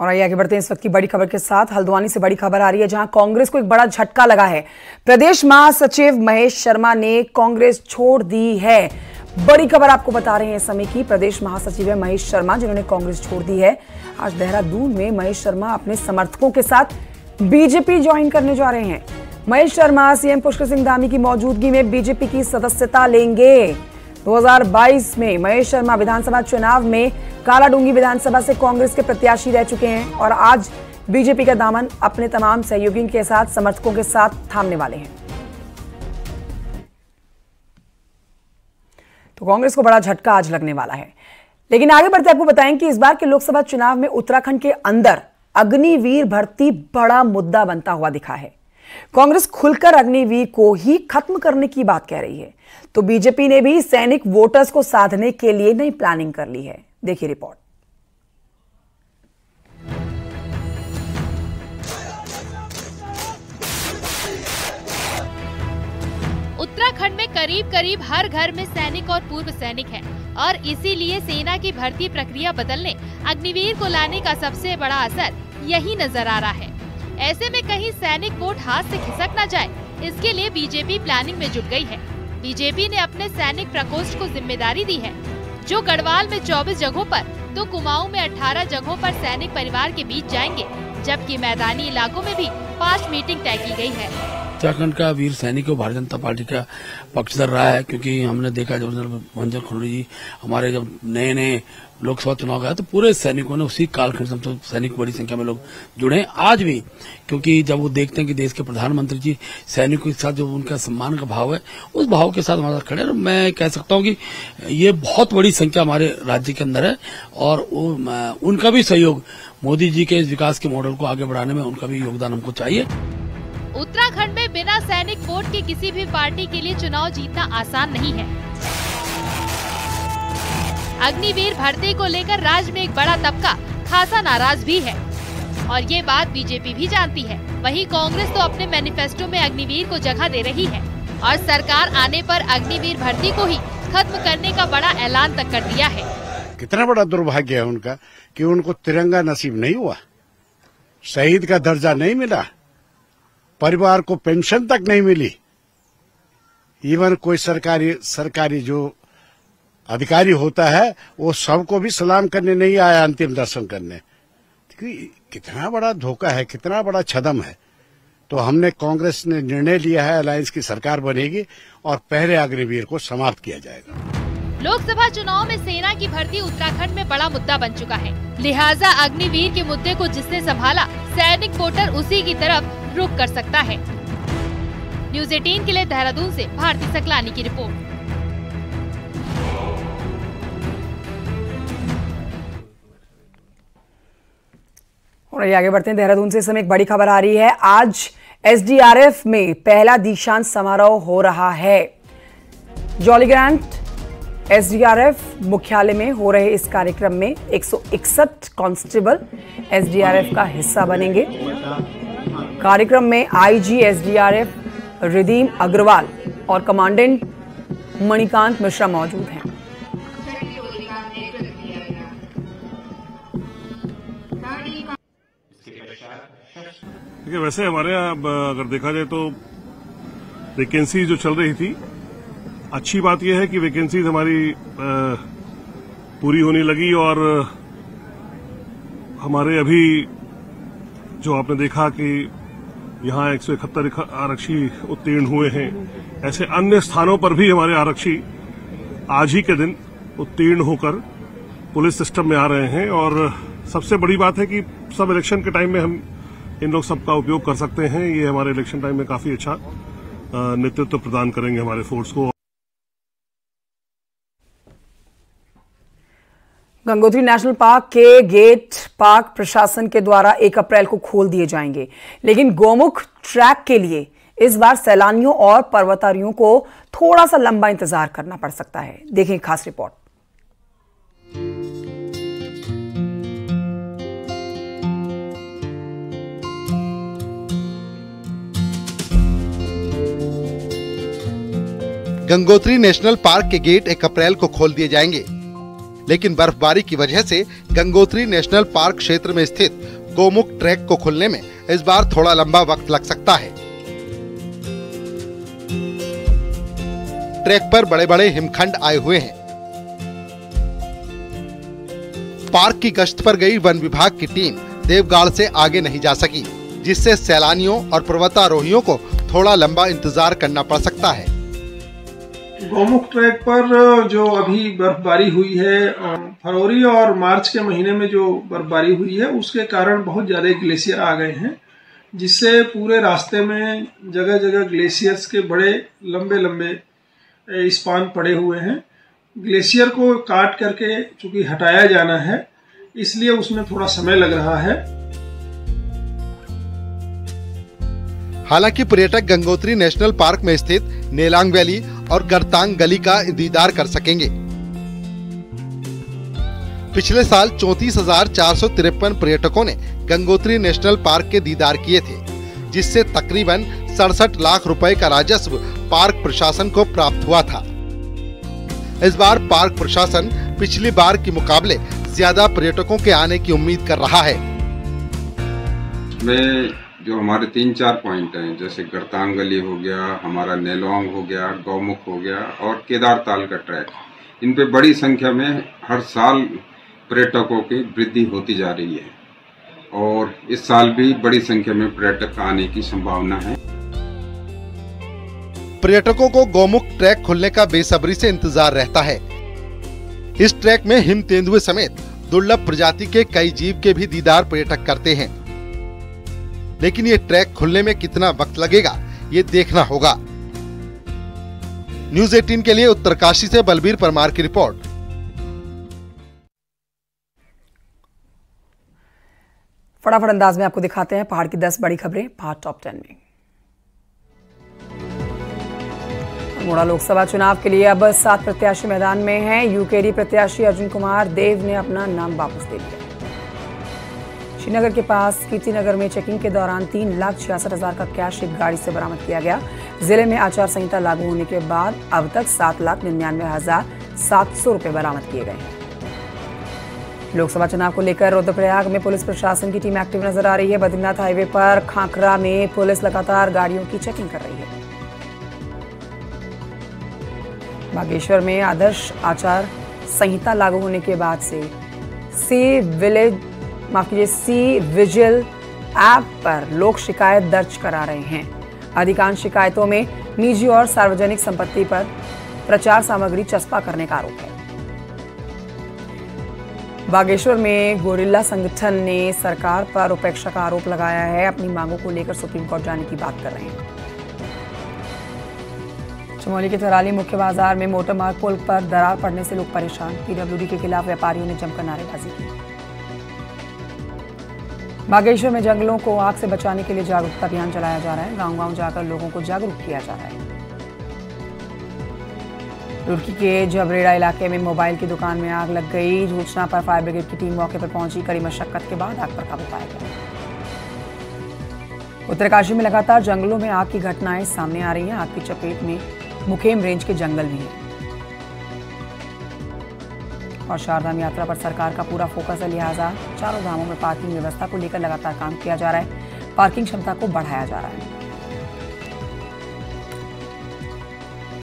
और आइए आगे बढ़ते हैं इस वक्त की बड़ी खबर के साथ। हल्द्वानी से बड़ी खबर आ रही है, जहां कांग्रेस को एक बड़ा झटका लगा है। प्रदेश महासचिव महेश शर्मा ने कांग्रेस छोड़ दी है। बड़ी खबर आपको बता रहे हैं इस समय की। प्रदेश महासचिव है महेश शर्मा, जिन्होंने कांग्रेस छोड़ दी है। आज देहरादून में महेश शर्मा अपने समर्थकों के साथ बीजेपी ज्वाइन करने जा रहे हैं। महेश शर्मा सीएम पुष्कर सिंह धामी की मौजूदगी में बीजेपी की सदस्यता लेंगे। 2022 में महेश शर्मा विधानसभा चुनाव में कालाडूंगी विधानसभा से कांग्रेस के प्रत्याशी रह चुके हैं और आज बीजेपी का दामन अपने तमाम सहयोगियों के साथ, समर्थकों के साथ थामने वाले हैं। तो कांग्रेस को बड़ा झटका आज लगने वाला है। लेकिन आगे बढ़ते आपको बताएं कि इस बार के लोकसभा चुनाव में उत्तराखंड के अंदर अग्निवीर भर्ती बड़ा मुद्दा बनता हुआ दिखा है। कांग्रेस खुलकर अग्निवीर को ही खत्म करने की बात कह रही है, तो बीजेपी ने भी सैनिक वोटर्स को साधने के लिए नई प्लानिंग कर ली है। देखिए रिपोर्ट। उत्तराखंड में करीब करीब हर घर में सैनिक और पूर्व सैनिक है और इसीलिए सेना की भर्ती प्रक्रिया बदलने अग्निवीर को लाने का सबसे बड़ा असर यही नजर आ रहा है। ऐसे में कहीं सैनिक वोट हाथ से खिसक न जाए, इसके लिए बीजेपी प्लानिंग में जुट गई है। बीजेपी ने अपने सैनिक प्रकोष्ठ को जिम्मेदारी दी है, जो गढ़वाल में 24 जगहों पर तो कुमाऊं में 18 जगहों पर सैनिक परिवार के बीच जाएंगे, जबकि मैदानी इलाकों में भी 5 मीटिंग तय की गई है। उत्तराखंड का वीर सैनिक को भारतीय जनता पार्टी का पक्षधर रहा है, क्योंकि हमने देखा जब मंजर खंडूरी जी हमारे जब नए लोकसभा चुनाव गया तो पूरे सैनिकों ने उसी कालखंड से तो सैनिक बड़ी संख्या में लोग जुड़े हैं आज भी, क्योंकि जब वो देखते हैं कि देश के प्रधानमंत्री जी सैनिकों के साथ जो उनका सम्मान का भाव है, उस भाव के साथ हमारे साथ खड़े हैं। मैं कह सकता हूं कि ये बहुत बड़ी संख्या हमारे राज्य के अंदर है और उनका भी सहयोग, मोदी जी के इस विकास के मॉडल को आगे बढ़ाने में उनका भी योगदान हमको चाहिए। उत्तराखंड में बिना सैनिक वोट के किसी भी पार्टी के लिए चुनाव जीतना आसान नहीं है। अग्निवीर भर्ती को लेकर राज्य में एक बड़ा तबका खासा नाराज भी है और ये बात बीजेपी भी जानती है। वहीं कांग्रेस तो अपने मैनिफेस्टो में अग्निवीर को जगह दे रही है और सरकार आने पर अग्निवीर भर्ती को ही खत्म करने का बड़ा ऐलान तक कर दिया है। कितना बड़ा दुर्भाग्य है उनका कि उनको तिरंगा नसीब नहीं हुआ, शहीद का दर्जा नहीं मिला, परिवार को पेंशन तक नहीं मिली। इवन कोई सरकारी जो अधिकारी होता है वो सबको भी सलाम करने नहीं आया, अंतिम दर्शन करने। कितना बड़ा धोखा है, कितना बड़ा छदम है। तो हमने कांग्रेस ने निर्णय लिया है, अलायंस की सरकार बनेगी और पहले अग्निवीर को समाप्त किया जाएगा। लोकसभा चुनाव में सेना की भर्ती उत्तराखंड में बड़ा मुद्दा बन चुका है, लिहाजा अग्निवीर के मुद्दे को जिसने संभाला, सैनिक वोटर उसी की तरफ रुख कर सकता है। न्यूज़ 18 के लिए देहरादून से भारती सकलानी की रिपोर्ट। और ये आगे बढ़ते हैं। देहरादून से इस समय एक बड़ी खबर आ रही है। आज एसडीआरएफ में पहला दीक्षांत समारोह हो रहा है। जॉलीग्रांट एसडीआरएफ मुख्यालय में हो रहे इस कार्यक्रम में 161 कांस्टेबल एसडीआरएफ का हिस्सा बनेंगे। कार्यक्रम में आईजी एसडीआरएफ रिदीम अग्रवाल और कमांडेंट मणिकांत मिश्रा मौजूद हैं। देखिए, वैसे हमारे यहाँ अगर देखा जाए तो वैकेंसी जो चल रही थी, अच्छी बात यह है कि वैकेंसीज हमारी पूरी होने लगी और हमारे अभी जो आपने देखा कि यहाँ 171 आरक्षी उत्तीर्ण हुए हैं, ऐसे अन्य स्थानों पर भी हमारे आरक्षी आज ही के दिन उत्तीर्ण होकर पुलिस सिस्टम में आ रहे हैं। और सबसे बड़ी बात है कि सब इलेक्शन के टाइम में हम इन लोग सबका उपयोग कर सकते हैं। ये हमारे इलेक्शन टाइम में काफी अच्छा नेतृत्व प्रदान करेंगे हमारे फोर्स को। गंगोत्री नेशनल पार्क के गेट पार्क प्रशासन के द्वारा 1 अप्रैल को खोल दिए जाएंगे, लेकिन गोमुख ट्रैक के लिए इस बार सैलानियों और पर्वतारोहियों को थोड़ा सा लंबा इंतजार करना पड़ सकता है। देखें खास रिपोर्ट। गंगोत्री नेशनल पार्क के गेट 1 अप्रैल को खोल दिए जाएंगे, लेकिन बर्फबारी की वजह से गंगोत्री नेशनल पार्क क्षेत्र में स्थित गोमुख ट्रैक को खुलने में इस बार थोड़ा लंबा वक्त लग सकता है। ट्रैक पर बड़े बड़े हिमखंड आए हुए हैं। पार्क की गश्त पर गई वन विभाग की टीम देवगाड़ से आगे नहीं जा सकी, जिससे सैलानियों और पर्वतारोहियों को थोड़ा लंबा इंतजार करना पड़ सकता है। गोमुख ट्रैक पर जो अभी बर्फबारी हुई है, फरवरी और मार्च के महीने में जो बर्फबारी हुई है उसके कारण बहुत ज्यादा ग्लेशियर आ गए हैं, जिससे पूरे रास्ते में जगह जगह ग्लेशियर्स के बड़े लंबे लंबे स्पान पड़े हुए हैं। ग्लेशियर को काट करके चूंकि हटाया जाना है, इसलिए उसमें थोड़ा समय लग रहा है। हालांकि पर्यटक गंगोत्री नेशनल पार्क में स्थित नेलांग वैली और गरतांग गली का दीदार कर सकेंगे। पिछले साल 34,453 पर्यटकों ने गंगोत्री नेशनल पार्क के दीदार किए थे, जिससे तकरीबन 67 लाख रुपए का राजस्व पार्क प्रशासन को प्राप्त हुआ था। इस बार पार्क प्रशासन पिछली बार के मुकाबले ज्यादा पर्यटकों के आने की उम्मीद कर रहा है। जो हमारे 3-4 पॉइंट हैं, जैसे गरतांग गली हो गया, हमारा नेलोंग हो गया, गौमुख हो गया और केदारताल का ट्रैक, इन पे बड़ी संख्या में हर साल पर्यटकों की वृद्धि होती जा रही है और इस साल भी बड़ी संख्या में पर्यटक आने की संभावना है। पर्यटकों को गौमुख ट्रैक खुलने का बेसब्री से इंतजार रहता है। इस ट्रैक में हिम तेंदुए समेत दुर्लभ प्रजाति के कई जीव के भी दीदार पर्यटक करते हैं, लेकिन ये ट्रैक खुलने में कितना वक्त लगेगा ये देखना होगा। न्यूज़ 18 के लिए उत्तरकाशी से बलबीर परमार की रिपोर्ट। फटाफट अंदाज में आपको दिखाते हैं पहाड़ की 10 बड़ी खबरें पार्ट टॉप 10 में। अल्मोड़ा लोकसभा चुनाव के लिए अब 7 प्रत्याशी मैदान में हैं। यूकेडी प्रत्याशी अर्जुन कुमार देव ने अपना नाम वापस ले लिया। श्रीनगर के पास कीर्तिनगर में चेकिंग के दौरान 3,66,000 का कैश एक गाड़ी से बरामद किया गया। जिले में आचार संहिता लागू होने के बाद अब तक 7,99,700 रुपए बरामद किए गए हैं। लोकसभा चुनाव को लेकर रुद्रप्रयाग में पुलिस प्रशासन की टीम एक्टिव नजर आ रही है। बद्रीनाथ हाईवे पर खांकरा में पुलिस लगातार गाड़ियों की चेकिंग कर रही है। बागेश्वर में आदर्श आचार संहिता लागू होने के बाद से सी विजिल ऐप पर लोग शिकायत दर्ज करा रहे हैं। अधिकांश शिकायतों में निजी और सार्वजनिक संपत्ति पर प्रचार सामग्री चस्पा करने का आरोप है। बागेश्वर में गोरिल्ला संगठन ने सरकार पर उपेक्षा का आरोप लगाया है। अपनी मांगों को लेकर सुप्रीम कोर्ट जाने की बात कर रहे हैं। चमोली के थराली मुख्य बाजार में मोटर मार्ग पुल पर दरार पड़ने से लोग परेशान। पीडब्ल्यूडी के खिलाफ व्यापारियों ने जमकर नारेबाजी की। बागेश्वर में जंगलों को आग से बचाने के लिए जागरूकता अभियान चलाया जा रहा है। गांव-गांव जाकर लोगों को जागरूक किया जा रहा है। रुड़की के जबरेड़ा इलाके में मोबाइल की दुकान में आग लग गई। सूचना पर फायर ब्रिगेड की टीम मौके पर पहुंची। कड़ी मशक्कत के बाद आग पर काबू पाया गया। उत्तरकाशी में लगातार जंगलों में आग की घटनाएं सामने आ रही हैं। आग की चपेट में मुखेम रेंज के जंगल भी हैं। और चारधाम यात्रा पर सरकार का पूरा फोकस है, लिहाजा चारों धामों में पार्किंग व्यवस्था को लेकर लगातार काम किया जा रहा है। पार्किंग क्षमता को बढ़ाया जा रहा है।